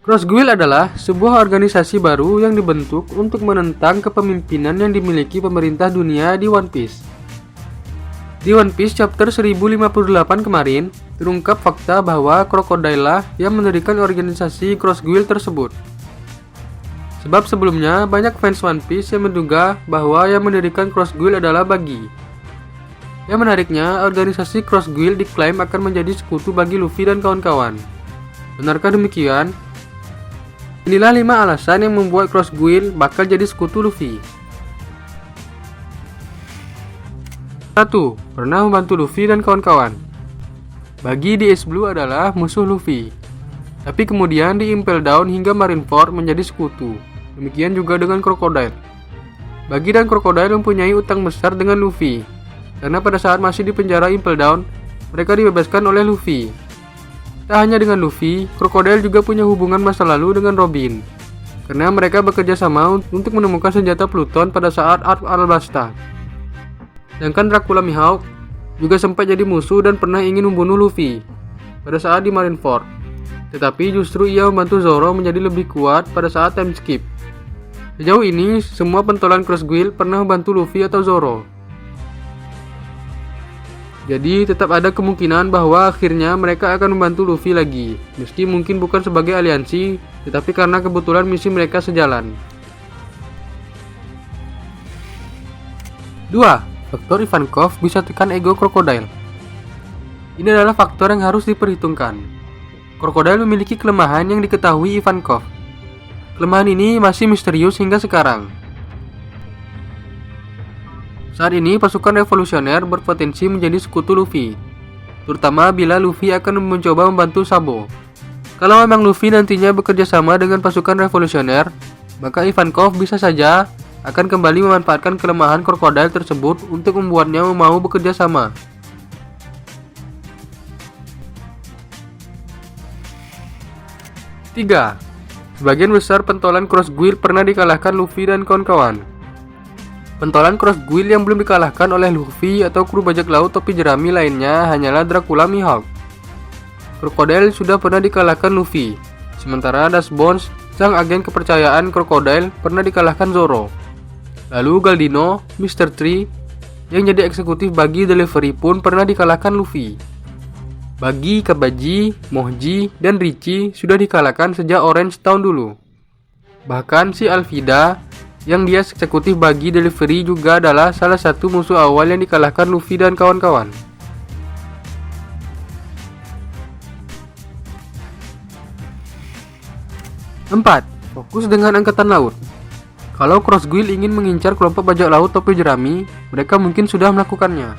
Cross Guild adalah sebuah organisasi baru yang dibentuk untuk menentang kepemimpinan yang dimiliki pemerintah dunia di One Piece. Di One Piece chapter 1058 kemarin, terungkap fakta bahwa Crocodile lah yang mendirikan organisasi Cross Guild tersebut. Sebab sebelumnya banyak fans One Piece yang menduga bahwa yang mendirikan Cross Guild adalah Buggy. Yang menariknya, organisasi Cross Guild diklaim akan menjadi sekutu bagi Luffy dan kawan-kawan. Benarkah demikian? Inilah 5 alasan yang membuat Cross Guild bakal jadi sekutu Luffy. 1. Pernah membantu Luffy dan kawan-kawan. Buggy di Ace Blue adalah musuh Luffy, tapi kemudian di Impel Down hingga Marineford menjadi sekutu. Demikian juga dengan Crocodile. Buggy dan Crocodile mempunyai utang besar dengan Luffy, karena pada saat masih di penjara Impel Down, mereka dibebaskan oleh Luffy. Tak hanya dengan Luffy, Crocodile juga punya hubungan masa lalu dengan Robin, karena mereka bekerja sama untuk menemukan senjata Pluton pada saat Arc Alabasta. Sedangkan Dracula Mihawk juga sempat jadi musuh dan pernah ingin membunuh Luffy pada saat di Marineford. Tetapi justru ia membantu Zoro menjadi lebih kuat pada saat time skip. Sejauh ini, semua pentolan Cross Guild pernah membantu Luffy atau Zoro. Jadi tetap ada kemungkinan bahwa akhirnya mereka akan membantu Luffy lagi, meski mungkin bukan sebagai aliansi, tetapi karena kebetulan misi mereka sejalan. 2. Faktor Ivankov bisa tekan ego Crocodile. Ini adalah faktor yang harus diperhitungkan. Crocodile memiliki kelemahan yang diketahui Ivankov. Kelemahan ini masih misterius hingga sekarang. Saat ini pasukan revolusioner berpotensi menjadi sekutu Luffy, terutama bila Luffy akan mencoba membantu Sabo. Kalau memang Luffy nantinya bekerja sama dengan pasukan revolusioner, maka Ivankov bisa saja akan kembali memanfaatkan kelemahan Crocodile tersebut untuk membuatnya mau bekerja sama. Tiga. Sebagian besar pentolan Cross Guild pernah dikalahkan Luffy dan kawan-kawan. Pentolan Cross Guild yang belum dikalahkan oleh Luffy atau kru bajak laut topi jerami lainnya hanyalah Dracula Mihawk. Crocodile sudah pernah dikalahkan Luffy, sementara Dust Bones, sang agen kepercayaan Crocodile, pernah dikalahkan Zoro. Lalu Galdino, Mr. Tree, yang jadi eksekutif Buggy Delivery pun pernah dikalahkan Luffy. Buggy, Kabaji, Mohji, dan Richie sudah dikalahkan sejak Orange tahun dulu. Bahkan si Alvida, yang dia eksekutif Buggy Delivery, juga adalah salah satu musuh awal yang dikalahkan Luffy dan kawan-kawan. Empat. Fokus dengan angkatan laut. Kalau Cross Guild ingin mengincar kelompok bajak laut topi jerami, mereka mungkin sudah melakukannya.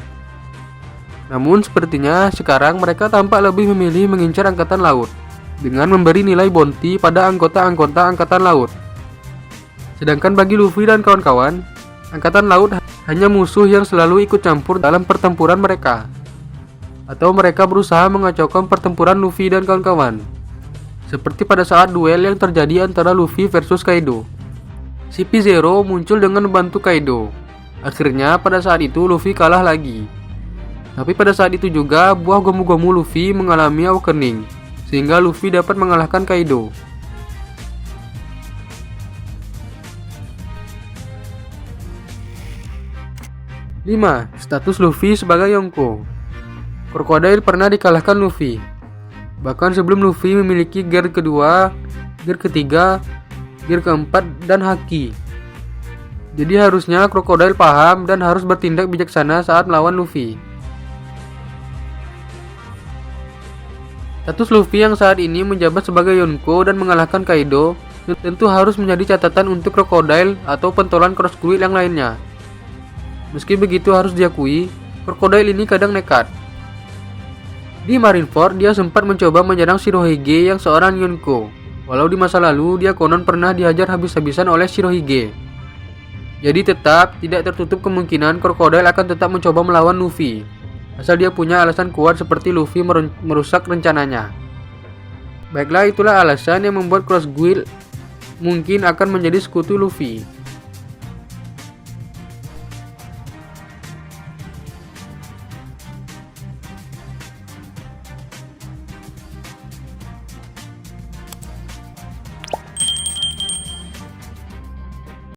Namun sepertinya sekarang mereka tampak lebih memilih mengincar angkatan laut dengan memberi nilai bounty pada anggota-anggota angkatan laut. Sedangkan bagi Luffy dan kawan-kawan, angkatan laut hanya musuh yang selalu ikut campur dalam pertempuran mereka, atau mereka berusaha mengacaukan pertempuran Luffy dan kawan-kawan, seperti pada saat duel yang terjadi antara Luffy versus Kaido. CP0 muncul dengan membantu Kaido. Akhirnya pada saat itu Luffy kalah lagi. Tapi pada saat itu juga buah gomu-gomu Luffy mengalami awakening, sehingga Luffy dapat mengalahkan Kaido. 5. Status Luffy sebagai Yonko. Crocodile pernah dikalahkan Luffy, bahkan sebelum Luffy memiliki gear kedua, gear ketiga, gear keempat, dan haki. Jadi harusnya Crocodile paham dan harus bertindak bijaksana saat melawan Luffy. Status Luffy yang saat ini menjabat sebagai Yonko dan mengalahkan Kaido tentu harus menjadi catatan untuk Crocodile atau pentolan Cross Guild yang lainnya. Meski begitu harus diakui, Crocodile ini kadang nekat. Di Marineford, dia sempat mencoba menyerang Shirohige yang seorang Yonko, walau di masa lalu dia konon pernah dihajar habis-habisan oleh Shirohige. Jadi tetap tidak tertutup kemungkinan Crocodile akan tetap mencoba melawan Luffy, asal dia punya alasan kuat seperti Luffy merusak rencananya. Baiklah, itulah alasan yang membuat Cross Guild mungkin akan menjadi sekutu Luffy.